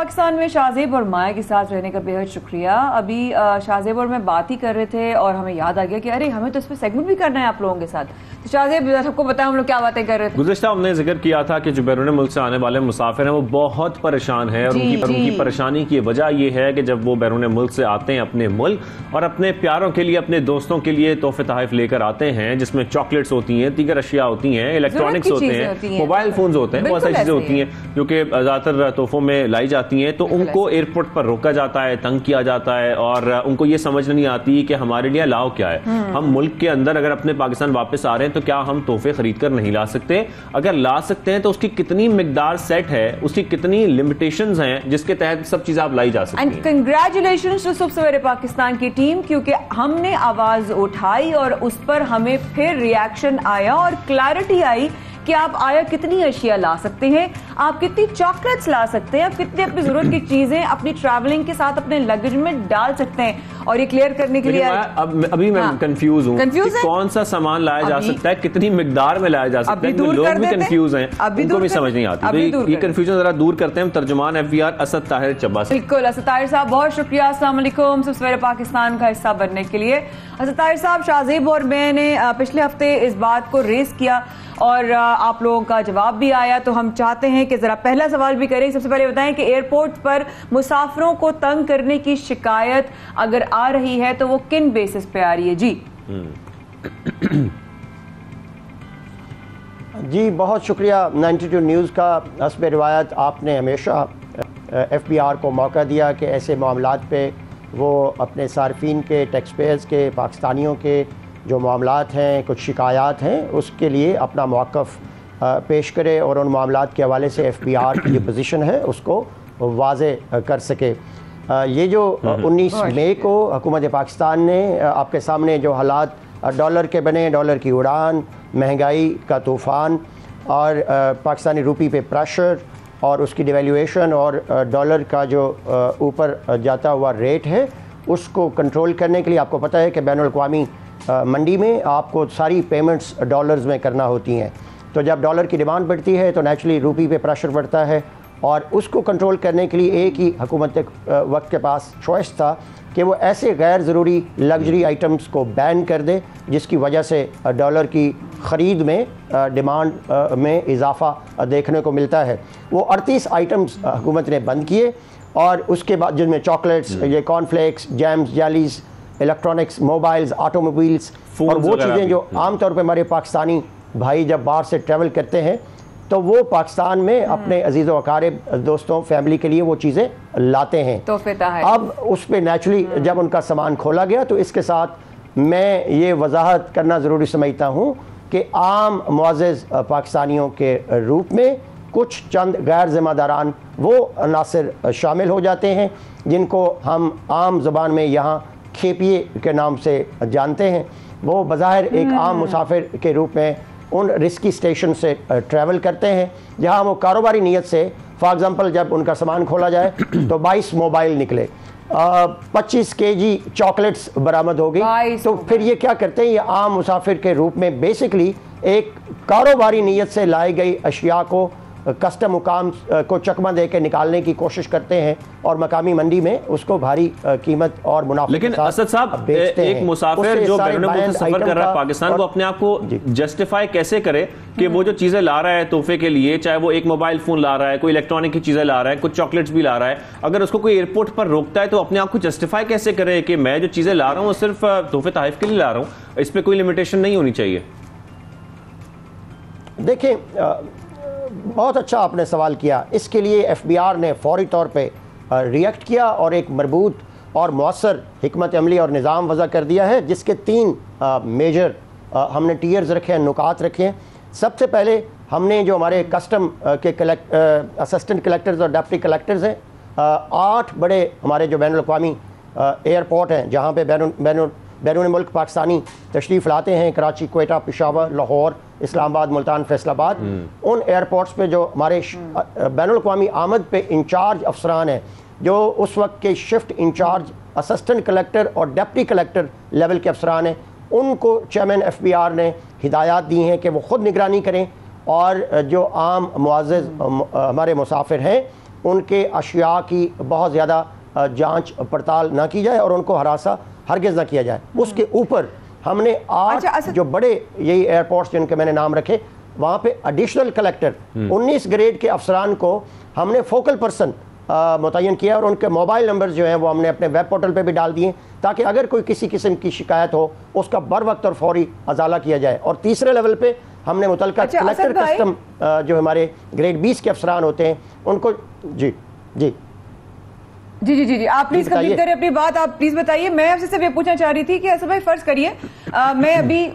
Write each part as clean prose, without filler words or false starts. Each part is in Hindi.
पाकिस्तान में शाहजेब और माया के साथ रहने का बेहद शुक्रिया। अभी शाहजेब और मैं बात ही कर रहे थे और हमें याद आ गया कि अरे हमें तो इस पर सेगमेंट भी करना है आप लोगों के साथ। तो शाहजेब सबको बताया हम लोग क्या बातें कर रहे थे। गुज़िश्ता हमने जिक्र किया था कि जो बैरून मुल्क से आने वाले मुसाफिर हैं वो बहुत परेशान है और उनकी परेशानी की वजह यह है कि जब वो बैरून मुल्क से आते हैं अपने मुल्क और अपने प्यारों के लिए अपने दोस्तों के लिए तोहफे तहफ़ लेकर आते हैं, जिसमें चॉकलेट्स होती हैं, दीगर अशिया होती हैं, इलेक्ट्रॉनिक्स होते हैं, मोबाइल फोन होते हैं, बहुत सारी चीजें होती हैं जो कि ज्यादातर तोहफों में लाई जाती हैं। तो उनको एयरपोर्ट पर रोका जाता है, तंग किया जाता है और उनको ये समझ नहीं आती कि हमारे लिए अलाउ क्या है। हम मुल्क के अंदर अगर अपने पाकिस्तान वापस आ रहे हैं तो क्या हम तोहफे खरीद कर नहीं ला सकते? अगर ला सकते हैं तो उसकी कितनी मिकदार सेट है, उसकी कितनी लिमिटेशंस हैं जिसके तहत सब चीजें आप लाई जा सकती हैं। कंग्रेचुलेशंस टू सुबह सवेरे पाकिस्तान की टीम, क्योंकि हमने आवाज उठाई और उस पर हमें फिर रिएक्शन आया और क्लैरिटी आई कि आप आया कितनी अशिया ला सकते हैं, आप कितनी चॉकलेट्स ला सकते हैं, आप कितनी अपनी जरूरत की चीजें अपनी ट्रैवलिंग के साथ अपने लगेज में डाल सकते हैं। और ये क्लियर करने के लिए अभी मैं कंफ्यूज हूँ कौन सा सामान लाया जा सकता है, कितनी मिकदार में लाया जा सकता है। लोग भी कंफ्यूज हैं, उनको भी समझ नहीं आती। ये कंफ्यूजन जरा दूर करते हैं। तर्जुमान FBR असद ताहिर चब्बा। बिल्कुल असद ताहिर साहब, बहुत शुक्रिया। अस्सलाम वालेकुम, सवेरे पाकिस्तान का हिस्सा बनने के लिए। असद ताहिर साहब, शाहजेब और मैंने पिछले हफ्ते इस बात को रेस किया और आप लोगों का जवाब भी आया, तो हम चाहते हैं कि जरा पहला सवाल भी करें। सबसे पहले बताएं कि एयरपोर्ट पर मुसाफिरों को तंग करने की शिकायत अगर आ रही है तो वो किन बेसिस पे आ रही है? जी बहुत शुक्रिया 92 न्यूज़ का। हस्ब रिवायत आपने हमेशा FBR को मौका दिया कि ऐसे मामलात पे वो अपने सार्फिन के, टैक्स पेयर्स के, पाकिस्तानियों के जो मामलात हैं, कुछ शिकायत हैं, उसके लिए अपना मौक़िफ़ पेश करे और उन मामलात के हवाले से FBR की जो पोजीशन है उसको वाज़े कर सके। ये जो 19 मई को हुकूमत पाकिस्तान ने आपके सामने जो हालात डॉलर के बने, डॉलर की उड़ान, महंगाई का तूफ़ान और पाकिस्तानी रूपी पे प्रेशर और उसकी डिवेल्यूएशन और डॉलर का जो ऊपर जाता हुआ रेट है, उसको कंट्रोल करने के लिए आपको पता है कि बैनुल अक़वामी मंडी में आपको सारी पेमेंट्स डॉलर्स में करना होती हैं। तो जब डॉलर की डिमांड बढ़ती है तो नेचुरली रूपी पे प्रेशर बढ़ता है और उसको कंट्रोल करने के लिए एक ही हुकूमत वक्त के पास चॉइस था कि वो ऐसे गैर ज़रूरी लग्जरी आइटम्स को बैन कर दे जिसकी वजह से डॉलर की ख़रीद में डिमांड में इजाफ़ा देखने को मिलता है। वो 38 आइटम्स हुकूमत ने बंद किए और उसके बाद जिनमें चॉकलेट्स, ये cornflakes, jams, jellies, electronics, mobiles, automobiles और वो चीज़ें जो आमतौर पर हमारे पाकिस्तानी भाई जब बाहर से ट्रैवल करते हैं तो वो पाकिस्तान में अपने अजीज़ व अकारिब, दोस्तों, फैमिली के लिए वो चीज़ें लाते हैं। अब उस पर नेचुरली जब उनका सामान खोला गया तो इसके साथ मैं ये वजाहत करना ज़रूरी समझता हूँ कि आम मुअज़्ज़ज़ पाकिस्तानियों के रूप में कुछ चंद गैर ज़िम्मेदारान वो अनासर शामिल हो जाते हैं जिनको हम आम ज़बान में यहाँ खेपिए के नाम से जानते हैं। वो बज़ाहिर एक आम मुसाफिर के रूप में उन रिस्की स्टेशन से ट्रैवल करते हैं जहां वो कारोबारी नीयत से, फॉर एग्ज़ाम्पल जब उनका सामान खोला जाए तो 22 मोबाइल निकले, 25 kg चॉकलेट्स बरामद हो गई, तो फिर ये क्या करते हैं, ये आम मुसाफिर के रूप में बेसिकली एक कारोबारी नीयत से लाई गई अशिया को कस्टम मुकाम को चकमा दे के निकालने की कोशिश करते हैं और मकामी मंडी में उसको भारी कीमत और मुनाफे। लेकिन असद साहब, एक मुसाफिर जो बैरून मुल्क से सफर कर रहा है पाकिस्तान, वो अपने आप को जस्टिफाई कैसे करे कि वो जो चीजें ला रहा है तोहफे के लिए, चाहे वो एक मोबाइल फोन ला रहा है, कोई इलेक्ट्रॉनिक की चीजें ला रहा है, कुछ चॉकलेट्स भी ला रहा है, अगर उसको कोई एयरपोर्ट पर रोकता है तो अपने आप को जस्टिफाई कैसे करे कि मैं जो चीजें ला रहा हूँ वो सिर्फ तोहफे तहफ़ के लिए ला रहा हूँ, इस पर कोई लिमिटेशन नहीं होनी चाहिए? देखिए, बहुत अच्छा आपने सवाल किया। इसके लिए FBR ने फौरी तौर पे रिएक्ट किया और एक मरबूत और मौसर हिकमत अमली और निज़ाम वज़ा कर दिया है जिसके 3 मेजर हमने टीयर्स रखे हैं, नुकात रखे हैं। सबसे पहले हमने जो हमारे कस्टम के असिस्टेंट कलेक्टर्स और डिप्टी कलेक्टर्स हैं, 8 बड़े हमारे जो बैनुल अक़वामी एयरपोर्ट हैं जहाँ पे बैरून मुल्क पाकिस्तानी तशरीफ़ लाते हैं, कराची, क्वेटा, पेशावर, लाहौर, इस्लामाबाद, मुल्तान, फैसलाबाद, उन एयरपोर्ट्स पे जो हमारे बैनुल अक़वामी आमद पे इंचार्ज अफसरान हैं, जो उस वक्त के शिफ्ट इंचार्ज असिस्टेंट कलेक्टर और डिप्टी कलेक्टर लेवल के अफसरान हैं, उनको चेयरमैन FBR ने हिदायत दी हैं कि वो ख़ुद निगरानी करें और जो आम मुअज़्ज़ज़ हमारे मुसाफिर हैं उनके अशिया की बहुत ज़्यादा जांच पड़ताल ना की जाए और उनको हरासा हरगिज़ ना किया जाए। उसके ऊपर हमने 8 जो बड़े यही एयरपोर्ट्स जिनके मैंने नाम रखे, वहाँ पे एडिशनल कलेक्टर 19 ग्रेड के अफसरान को हमने फोकल पर्सन मुतय्यन किया और उनके मोबाइल नंबर जो हैं वो हमने अपने वेब पोर्टल पे भी डाल दिए ताकि अगर कोई किसी किस्म की शिकायत हो उसका बर वक्त और फौरी अजाला किया जाए। और तीसरे लेवल पे हमने मुतल्लिका कलेक्टर कस्टम जो हमारे ग्रेड 20 के अफसरान होते हैं उनको जी जी जी जी जी जी आप प्लीज कंप्लीट करें अपनी बात। आप प्लीज बताइए। मैं आपसे सिर्फ ये पूछना चाह रही थी कि असद भाई फर्ज करिए मैं अभी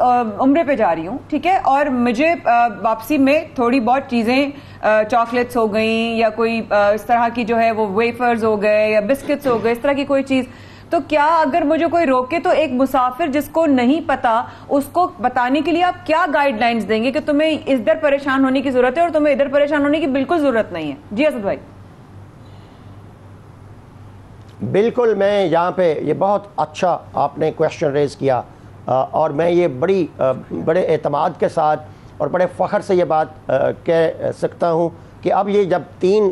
उम्रे पे जा रही हूँ, ठीक है, और मुझे वापसी में थोड़ी बहुत चीजें चॉकलेट्स हो गई या कोई इस तरह की जो है वो वेफर्स हो गए या बिस्किट्स हो गए, इस तरह की कोई चीज, तो क्या अगर मुझे कोई रोके तो एक मुसाफिर जिसको नहीं पता उसको बताने के लिए आप क्या गाइडलाइंस देंगे कि तुम्हें इधर परेशान होने की जरूरत है और तुम्हें इधर परेशान होने की बिल्कुल जरूरत नहीं है? जी असद भाई। बिल्कुल, मैं यहाँ पे ये बहुत अच्छा आपने क्वेश्चन रेज़ किया और मैं ये बड़े एतमाद के साथ और बड़े फ़ख्र से ये बात कह सकता हूँ कि अब ये जब 3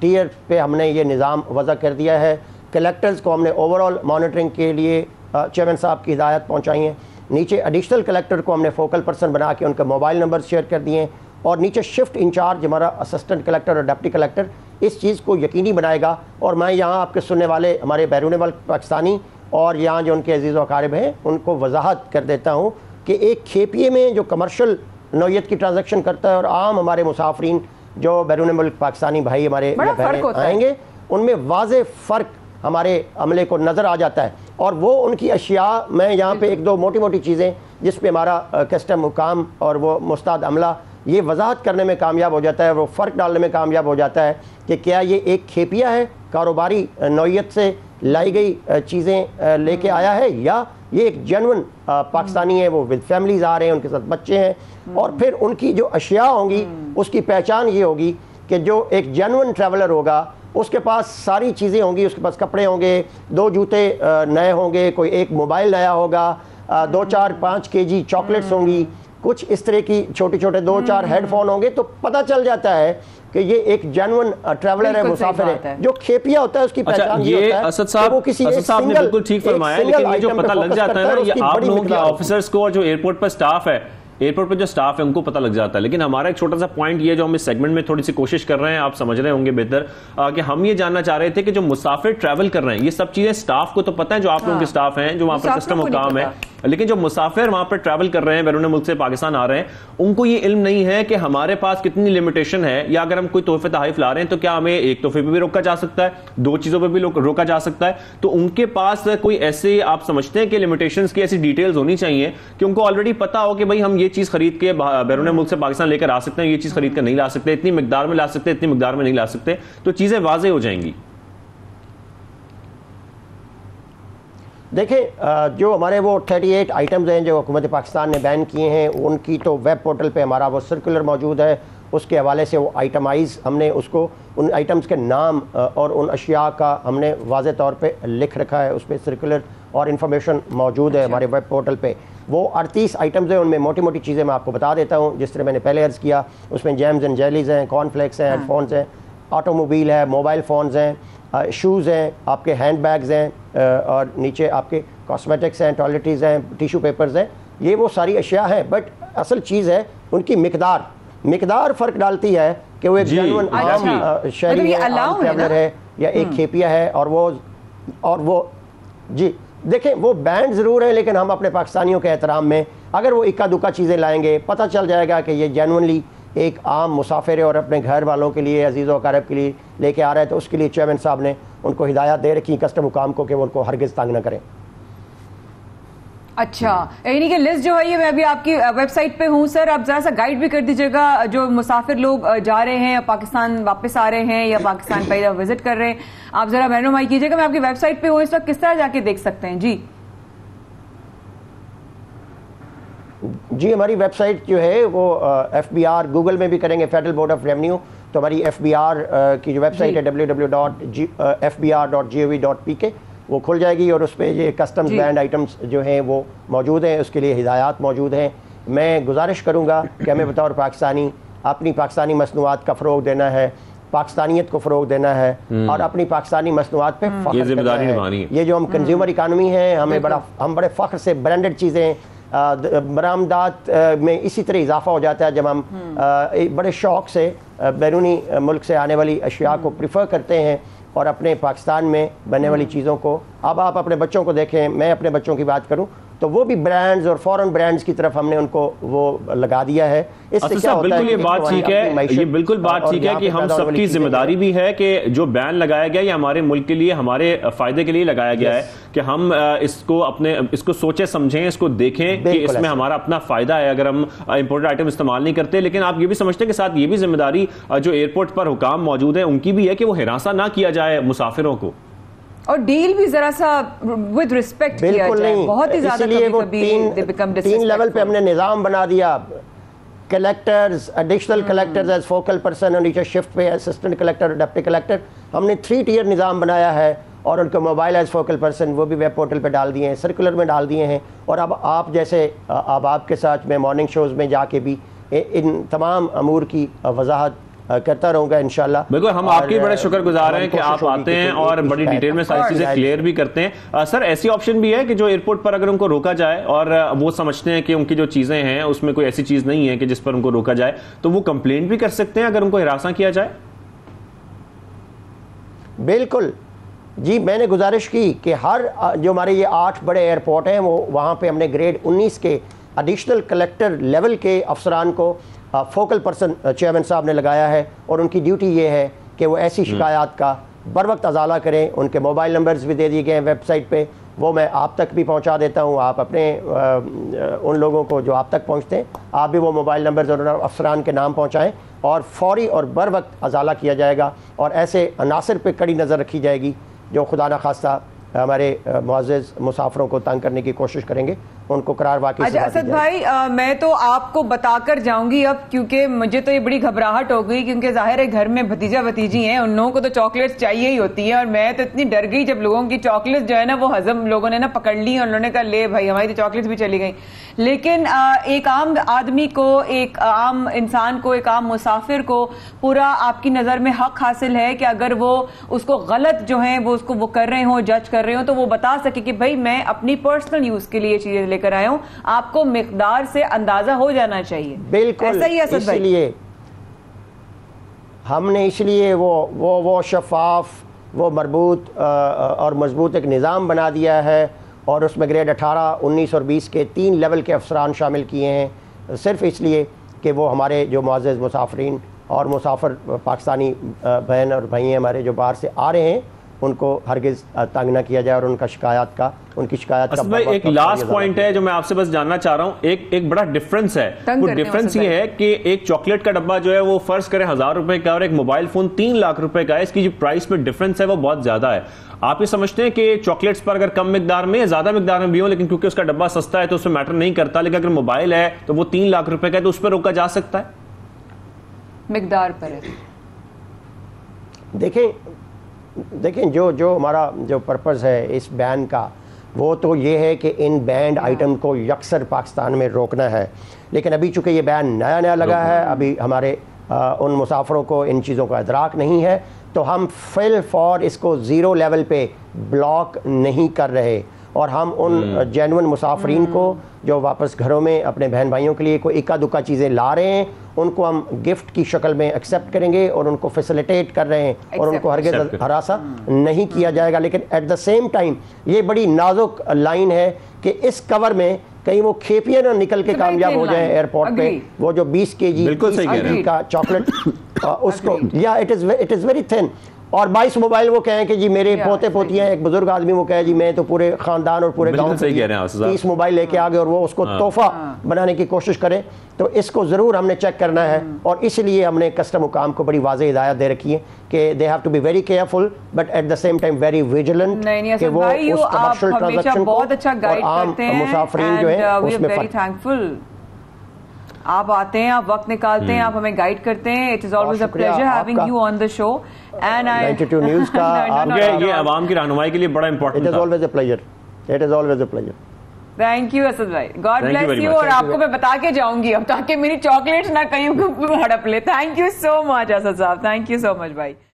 टियर पे हमने ये निज़ाम वज़ा कर दिया है, कलेक्टर्स को हमने ओवरऑल मॉनिटरिंग के लिए चेयरमैन साहब की हिदायत पहुँचाई हैं, नीचे एडिशनल कलेक्टर को हमने फोकल पर्सन बना के उनके मोबाइल नंबर शेयर कर दिए और नीचे शिफ्ट इंचार्ज हमारा असिस्टेंट कलेक्टर और डिप्टी कलेक्टर इस चीज़ को यकीनी बनाएगा। और मैं यहाँ आपके सुनने वाले हमारे बैरून मुल्क पाकिस्तानी और यहाँ जो उनके अजीज़ व अकारिब हैं उनको वजाहत कर देता हूँ कि एक खेपिए में जो कमर्शल नौयत की ट्रांजैक्शन करता है और आम हमारे मुसाफरीन जो बैरून मुल्क पाकिस्तानी भाई हमारे आएंगे उनमें वाज़े फ़र्क हमारे अमले को नज़र आ जाता है। और वो उनकी अशिया, मैं यहाँ पे 1-2 मोटी मोटी चीज़ें जिस पे हमारा कस्टम हुकाम और वो मुस्ताद अमला ये वजाहत करने में कामयाब हो जाता है, वो फ़र्क डालने में कामयाब हो जाता है कि क्या ये एक खेपिया है, कारोबारी नौयत से लाई गई चीज़ें लेके आया है, या ये एक जेन्युइन पाकिस्तानी है, वो विद फैमिलीज आ रहे हैं, उनके साथ बच्चे हैं। और फिर उनकी जो अशिया होंगी उसकी पहचान ये होगी कि जो एक जेन्युइन ट्रैवलर होगा उसके पास सारी चीज़ें होंगी, उसके पास कपड़े होंगे, 2 जूते नए होंगे, कोई एक मोबाइल नया होगा, 2-4-5 केजी चॉकलेट्स होंगी, कुछ इस तरह की छोटे छोटे 2-4 हेडफोन होंगे। तो पता चल जाता है कि ये एक जेन्युइन ट्रैवलर है, मुसाफिर है। जो खेपिया होता है उसकी पहचान ये होता है। असद साहब, वो किसी ने बिल्कुल ठीक फरमाया, लेकिन ये जो पता लग जाता है ना, ये आप लोगों के ऑफिसर्स को और जो एयरपोर्ट पर स्टाफ है, एयरपोर्ट पे जो स्टाफ है उनको पता लग जाता है। लेकिन हमारा एक छोटा सा पॉइंट ये जो हम इस सेगमेंट में थोड़ी सी कोशिश कर रहे हैं, आप समझ रहे होंगे बेहतर, कि हम ये जानना चाह रहे थे कि जो मुसाफिर ट्रैवल कर रहे हैं ये सब चीजें स्टाफ को तो पता है, जो आप लोगों के स्टाफ हैं जो वहां पर सिस्टम और काम है, लेकिन जो मुसाफिर वहां पर ट्रैवल कर रहे हैं, बैरून मुल्क से पाकिस्तान आ रहे हैं, उनको ये इल्म नहीं है कि हमारे पास कितनी लिमिटेशन है, या अगर हम कोई तोहफे तहफ़ ला रहे हैं तो क्या हमें एक तोहफे पे भी रोका जा सकता है, 2 चीजों पे भी रोका जा सकता है। तो उनके पास कोई ऐसे आप समझते हैं कि लिमिटेशंस की ऐसी डिटेल्स होनी चाहिए कि उनको ऑलरेडी पता हो कि भाई हम ये चीज खरीद के बैरून मुल्क से पाकिस्तान लेकर आ सकते हैं, ये चीज खरीद कर नहीं ला सकते, इतनी मिकदार में ला सकते, इतनी मिकदार में नहीं ला सकते, तो चीजें वाज़ेह हो जाएंगी। देखें, जो हमारे वो 38 आइटम्स हैं जो हुकूमत पाकिस्तान ने बैन किए हैं, उनकी तो वेब पोर्टल पे हमारा वो सर्कुलर मौजूद है, उसके हवाले से वो आइटमाइज हमने उसको उन आइटम्स के नाम और उन अशिया का हमने वाज़े तौर पे लिख रखा है, उस पर सर्कुलर और इन्फॉर्मेशन मौजूद है हमारे वेब पोर्टल पे। वो 38 आइटम्स हैं, उनमें मोटी मोटी चीज़ें मैं आपको बता देता हूँ। जिस तरह मैंने पहले अर्ज़ किया, उसमें जैम्स एंड जेलीज़ हैं, कॉर्नफ्लेक्स हैं, हेडफोन्स हैं, ऑटोमोबाइल है, मोबाइल फ़ोन्स हैं, शूज़ हैं, आपके हैंड बैग्स हैं, और नीचे आपके कॉस्मेटिक्स हैं, टॉयलेटरीज़ हैं, टिशू पेपर्स हैं, ये वो सारी अशिया हैं। बट असल चीज़ है उनकी मिकदार फ़र्क डालती है कि वो एक जेन्युइन आम शहरी है, आम ट्रैवलर है या एक खेपिया है। और वो जी देखें, वो बैंड ज़रूर है, लेकिन हम अपने पाकिस्तानियों के एहतराम में अगर वो इक्का दुक्का चीज़ें लाएंगे, पता चल जाएगा कि ये जेन्युइनली एक आम मुसाफिर है और अपने घर वालों के लिए, अजीज़ व अक़ारिब के लिए लेके आ रहा है। तो उसके लिए चेयरमैन साहब ने उनको हिदायत दे रखी कस्टम हुकाम को कि वो उनको हरगिज़ तंग न करें। अच्छा, यानी कि लिस्ट जो है ये मैं अभी आपकी वेबसाइट पे हूँ सर, आप जरा सा गाइड भी कर दीजिएगा जो मुसाफिर लोग जा रहे हैं या पाकिस्तान वापस आ रहे हैं या पाकिस्तान पहले विजिट कर रहे हैं, आप जरा रहनुमाई कीजिएगा। मैं आपकी वेबसाइट पे हूँ इस वक्त, किस तरह जाके देख सकते हैं? जी हमारी वेबसाइट जो है वो FBR, गूगल में भी करेंगे फेडरल बोर्ड ऑफ रेवेन्यू, तो हमारी FBR की जो वेबसाइट है www.fbr.gov.pk वो खुल जाएगी और उस पर ये कस्टम्स बैंड आइटम्स जो हैं वो मौजूद हैं, उसके लिए हिदायत मौजूद हैं। मैं गुजारिश करूँगा कि हमें बतौर पाकिस्तानी अपनी पाकिस्तानी मसनूआत का फ़रोग देना है, पाकिस्तानियत को फ़रोग देना है और अपनी पाकिस्तानी मसनूआत पे फ़ख्र जिम्मेदारी निभानी है। ये जो हम कंज्यूमर इकानमी है, हम बड़े फ़ख्र से ब्रांडेड चीज़ें बरामदात में इसी तरह इजाफा हो जाता है जब हम बड़े शौक़ से बैरूनी मुल्क से आने वाली अशिया को प्रिफर करते हैं और अपने पाकिस्तान में बनने वाली चीज़ों को। अब आप अपने बच्चों को देखें, मैं अपने बच्चों की बात करूं तो वो भी ब्रांड्स और फॉरेन ब्रांड्स की तरफ हमने उनको वो लगा दिया है। इससे क्या होता है, ये बात ठीक है, ये बिल्कुल बात ठीक है कि हम सबकी जिम्मेदारी भी है कि जो बैन लगाया गया ये हमारे मुल्क के लिए, हमारे फायदे के लिए लगाया गया है कि हम इसको सोचे समझें, इसको देखें कि इसमें हमारा अपना फायदा है अगर हम इंपोर्टेड आइटम इस्तेमाल नहीं करते। लेकिन आप ये भी समझते हैं कि साथ ये भी जिम्मेदारी जो एयरपोर्ट पर हुकाम मौजूद है उनकी भी है कि वो हिरासा ना किया जाए मुसाफिरों को, और डील भी जरा सा विद रिस्पेक्ट किया जाए। बहुत ही ज्यादा तीन लेवल पे हमने निजाम बना दिया। Collectors, additional collectors as focal person और नीचे शिफ्ट पे असिस्टेंट कलेक्टर, डिप्टी कलेक्टर, हमने 3 टियर निजाम बनाया है और उनको मोबाइल एज फोकल पर्सन वो भी वेब पोर्टल पे डाल दिए हैं, सर्कुलर में डाल दिए हैं। और अब आप जैसे अब आपके साथ मैं मॉर्निंग शोज में जाके भी इन तमाम अमूर की वजाहत करता रहूंगा इंशाल्लाह। बिल्कुल, हम आपके बड़े शुक्रगुजार हैं कि आप आते हैं और बड़ी डिटेल में सारी चीजें क्लियर भी करते हैं। सर, ऐसी ऑप्शन भी है कि जो एयरपोर्ट पर अगर उनको रोका जाए और वो समझते हैं कि उनकी जो चीजें हैं उसमें कोई ऐसी चीज नहीं है कि जिस पर उनको रोका जाए, तो वो कंप्लेंट भी कर सकते हैं अगर उनको हिरासा किया जाए? बिल्कुल जी, मैंने गुजारिश की कि हर जो हमारे ये 8 बड़े एयरपोर्ट हैं वो वहाँ पे हमने ग्रेड 19 के एडिशनल कलेक्टर लेवल के अफसरान को फोकल पर्सन चेयरमैन साहब ने लगाया है और उनकी ड्यूटी ये है कि वो ऐसी शिकायत का बर वक्त अजाला करें। उनके मोबाइल नंबर्स भी दे दिए गए हैं वेबसाइट पे, वो मैं आप तक भी पहुंचा देता हूं। आप अपने उन लोगों को जो आप तक पहुंचते हैं आप भी वो मोबाइल नंबर्स और अफसरान के नाम पहुंचाएं और फौरी और बर वक्त अजाला किया जाएगा और ऐसे अनासर पे कड़ी नज़र रखी जाएगी जो खुदा न खास्ता हमारे मुअज़्ज़ज़ मुसाफिरों को तंग करने की कोशिश करेंगे, उनको करार वाकई। अच्छा असद भाई, मैं तो आपको बताकर जाऊंगी अब, क्योंकि मुझे तो ये बड़ी घबराहट हो गई, क्योंकि जाहिर है घर में भतीजा भतीजी हैं, उन लोगों को तो चॉकलेट्स चाहिए ही होती है। और मैं तो इतनी डर गई जब लोगों की चॉकलेट्स जो है ना वो हजम लोगों ने ना पकड़ ली और उन्होंने कहा ले भाई हमारी तो चॉकलेट्स भी चली गई। लेकिन एक आम आदमी को, एक आम इंसान को, एक आम मुसाफिर को पूरा आपकी नज़र में हक हासिल है कि अगर वो उसको गलत जो है वो उसको वो कर रहे हो, जज कर रहे हो, तो वो बता सके कि भाई मैं अपनी पर्सनल यूज के लिए चीजें लेकर आया हूं। आपको मिकदार से अंदाजा हो जाना चाहिए। बिल्कुल, ऐसा ही असद भाई, इसलिए हमने इसलिए वो शफाफ, वो मरबूत और मजबूत एक निज़ाम बना दिया है और उसमें ग्रेड 18, 19 और 20 के 3 लेवल के अफसरान शामिल किए हैं, सिर्फ इसलिए कि वो हमारे जो मुअज़्ज़ज़ मुसाफिरीन और मुसाफिर पाकिस्तानी बहन और भाई हैं हमारे जो बाहर से आ रहे हैं उनको हरगिज तंग ना किया जाए और उनकी शिकायत का एक लास्ट पॉइंट है जो मैं आपसे बस जानना चाह रहा हूं। एक बड़ा डिफरेंस है, वो डिफरेंस ये है कि एक चॉकलेट का डब्बा जो है वो फर्ज करें 1000 रुपए का और एक मोबाइल फोन 3 लाख रुपए का है, इसकी जो प्राइस में डिफरेंस है वो बहुत ज्यादा है। आप ये समझते हैं कि चॉकलेट्स पर अगर कम मिकदार में, ज्यादा मिकदार में भी हो, लेकिन क्योंकि उसका डब्बा सस्ता है तो उसमें मैटर नहीं करता, लेकिन अगर मोबाइल है तो वो 3 लाख रुपए का है तो उस पर रोका जा सकता है? मिकदार पर है। देखें जो हमारा जो पर्पज़ है इस बैन का वो तो ये है कि इन बैंड आइटम को यकसर पाकिस्तान में रोकना है। लेकिन अभी चूँकि ये बैन नया लगा है, अभी हमारे उन मुसाफिरों को इन चीज़ों का इदराक नहीं है, तो हम फिल फॉर इसको 0 लेवल पे ब्लॉक नहीं कर रहे और हम उन जेन्युइन मुसाफिरीन को जो वापस घरों में अपने बहन भाइयों के लिए कोई इक्का दुक्का चीज़ें ला रहे हैं उनको हम गिफ्ट की शक्ल में एक्सेप्ट करेंगे और उनको फैसिलिटेट कर रहे हैं और उनको हरगिज़ हरासा नहीं किया जाएगा। लेकिन एट द सेम टाइम ये बड़ी नाजुक लाइन है कि इस कवर में कहीं वो खेपियां ना निकल के कामयाब हो जाए एयरपोर्ट पे, वो जो 20 kg का चॉकलेट उसको, या इट इज़ वेरी थिन और 22 मोबाइल वो कहें कि जी मेरे पोते पोतियां, एक बुजुर्ग आदमी वो कहे जी मैं तो पूरे खानदान और पूरे गांव से 30 मोबाइल लेके आ गए और वो उसको तोहफा बनाने की कोशिश करें, तो इसको ज़रूर हमने चेक करना है। और इसलिए हमने कस्टम हुकाम को बड़ी वाज़ेह हिदायत दे रखी है कि they have to be very careful but at the same time very vigilant कि वो उस कमर्शियल ट्रांजैक्शन को और आम मुसाफिरीन जो है उसमें फर्क। आप आते हैं, आप वक्त निकालते हैं, आप हमें गाइड करते हैं। It is always a pleasure having you on the show and I 92 news का ये आवाम की रहनुमाई के लिए बड़ा important it is always a pleasure. Thank you Asad भाई, God Thank you bless very you. much. और आपको मैं बता के जाऊंगी अब, ताकि मेरी चॉकलेट्स ना कहीं हड़प ले। Thank you so much Asad साहब, थैंक यू सो मच भाई।